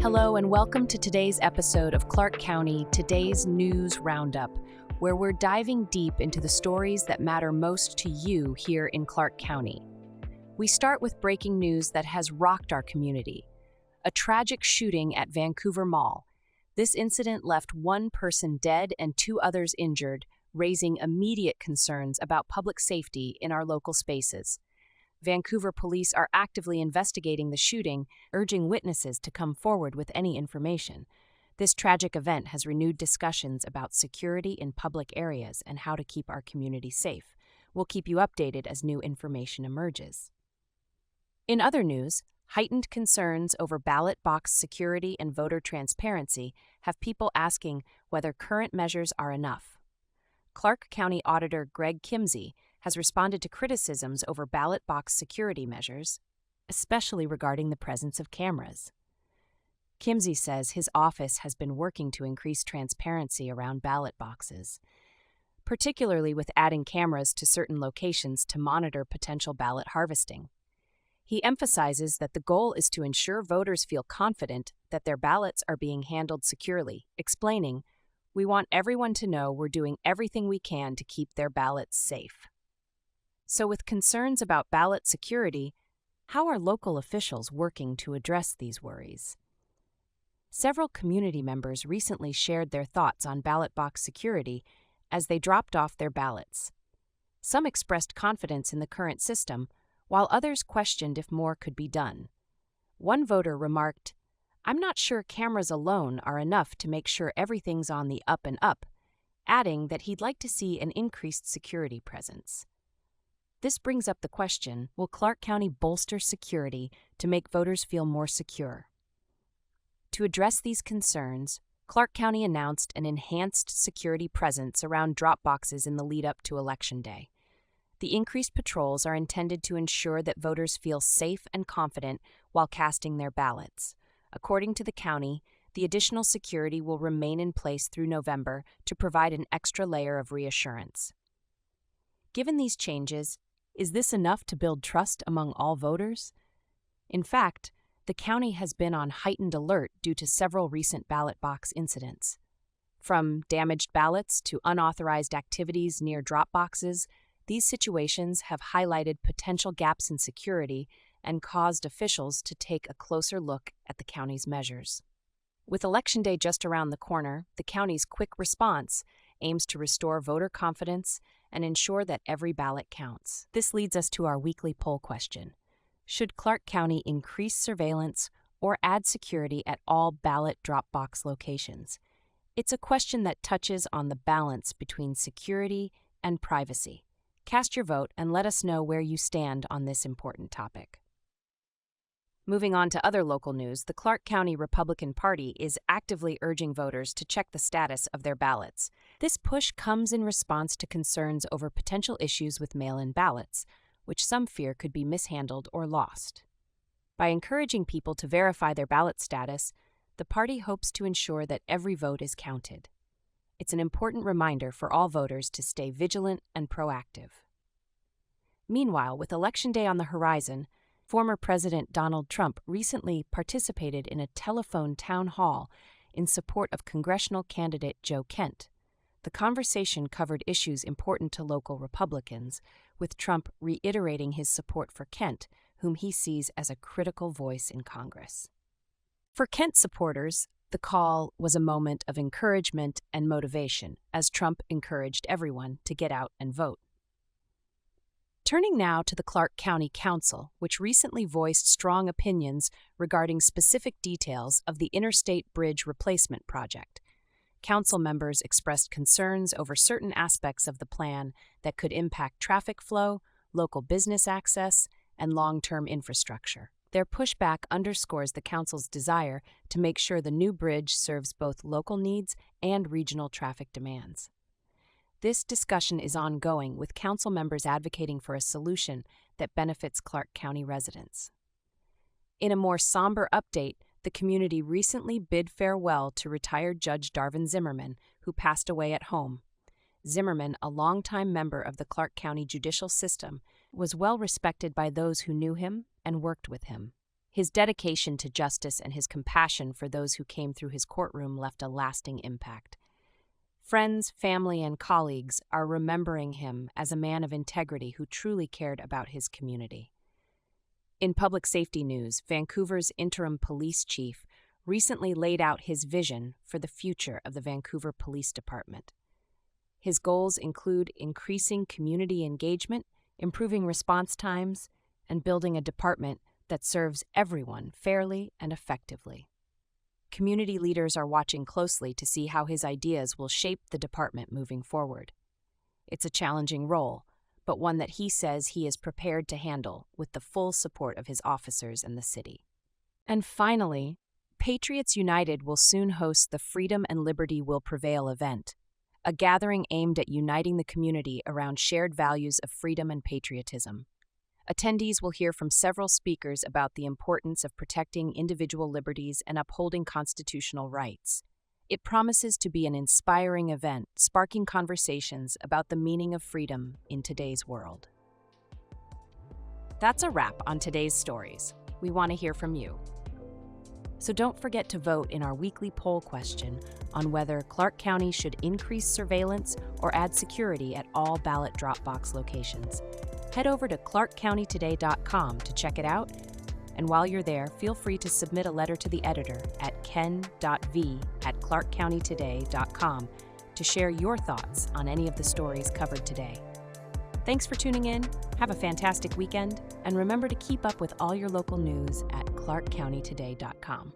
Hello and welcome to today's episode of Clark County Today's News Roundup, where we're diving deep into the stories that matter most to you here in Clark County. We start with breaking news that has rocked our community. A tragic shooting at Vancouver Mall. This incident left one person dead and two others injured, raising immediate concerns about public safety in our local spaces. Vancouver police are actively investigating the shooting, urging witnesses to come forward with any information. This tragic event has renewed discussions about security in public areas and how to keep our community safe. We'll keep you updated as new information emerges. In other news, heightened concerns over ballot box security and voter transparency have people asking whether current measures are enough. Clark County Auditor Greg Kimsey has responded to criticisms over ballot box security measures, especially regarding the presence of cameras. Kimsey says his office has been working to increase transparency around ballot boxes, particularly with adding cameras to certain locations to monitor potential ballot harvesting. He emphasizes that the goal is to ensure voters feel confident that their ballots are being handled securely, explaining, "We want everyone to know we're doing everything we can to keep their ballots safe." So with concerns about ballot security, how are local officials working to address these worries? Several community members recently shared their thoughts on ballot box security as they dropped off their ballots. Some expressed confidence in the current system, while others questioned if more could be done. One voter remarked, "I'm not sure cameras alone are enough to make sure everything's on the up and up," adding that he'd like to see an increased security presence. This brings up the question, will Clark County bolster security to make voters feel more secure? To address these concerns, Clark County announced an enhanced security presence around drop boxes in the lead-up to Election Day. The increased patrols are intended to ensure that voters feel safe and confident while casting their ballots. According to the county, the additional security will remain in place through November to provide an extra layer of reassurance. Given these changes, is this enough to build trust among all voters? In fact, the county has been on heightened alert due to several recent ballot box incidents. From damaged ballots to unauthorized activities near drop boxes, these situations have highlighted potential gaps in security and caused officials to take a closer look at the county's measures. With Election Day just around the corner, the county's quick response aims to restore voter confidence and ensure that every ballot counts. This leads us to our weekly poll question. Should Clark County increase surveillance or add security at all ballot drop box locations? It's a question that touches on the balance between security and privacy. Cast your vote and let us know where you stand on this important topic. Moving on to other local news, the Clark County Republican Party is actively urging voters to check the status of their ballots. This push comes in response to concerns over potential issues with mail-in ballots, which some fear could be mishandled or lost. By encouraging people to verify their ballot status, the party hopes to ensure that every vote is counted. It's an important reminder for all voters to stay vigilant and proactive. Meanwhile, with Election Day on the horizon, former President Donald Trump recently participated in a telephone town hall in support of congressional candidate Joe Kent. The conversation covered issues important to local Republicans, with Trump reiterating his support for Kent, whom he sees as a critical voice in Congress. For Kent supporters, the call was a moment of encouragement and motivation, as Trump encouraged everyone to get out and vote. Turning now to the Clark County Council, which recently voiced strong opinions regarding specific details of the Interstate Bridge Replacement Project. Council members expressed concerns over certain aspects of the plan that could impact traffic flow, local business access, and long-term infrastructure. Their pushback underscores the council's desire to make sure the new bridge serves both local needs and regional traffic demands. This discussion is ongoing, with council members advocating for a solution that benefits Clark County residents. In a more somber update, the community recently bid farewell to retired Judge Darvin Zimmerman, who passed away at home. Zimmerman, a longtime member of the Clark County judicial system, was well respected by those who knew him and worked with him. His dedication to justice and his compassion for those who came through his courtroom left a lasting impact. Friends, family, and colleagues are remembering him as a man of integrity who truly cared about his community. In public safety news, Vancouver's interim police chief recently laid out his vision for the future of the Vancouver Police Department. His goals include increasing community engagement, improving response times, and building a department that serves everyone fairly and effectively. Community leaders are watching closely to see how his ideas will shape the department moving forward. It's a challenging role, but one that he says he is prepared to handle with the full support of his officers and the city. And finally, Patriots United will soon host the Freedom and Liberty Will Prevail event, a gathering aimed at uniting the community around shared values of freedom and patriotism. Attendees will hear from several speakers about the importance of protecting individual liberties and upholding constitutional rights. It promises to be an inspiring event, sparking conversations about the meaning of freedom in today's world. That's a wrap on today's stories. We want to hear from you. So don't forget to vote in our weekly poll question on whether Clark County should increase surveillance or add security at all ballot drop box locations. Head over to clarkcountytoday.com to check it out, and while you're there, feel free to submit a letter to the editor at ken.v@clarkcountytoday.com to share your thoughts on any of the stories covered today. Thanks for tuning in, have a fantastic weekend, and remember to keep up with all your local news at clarkcountytoday.com.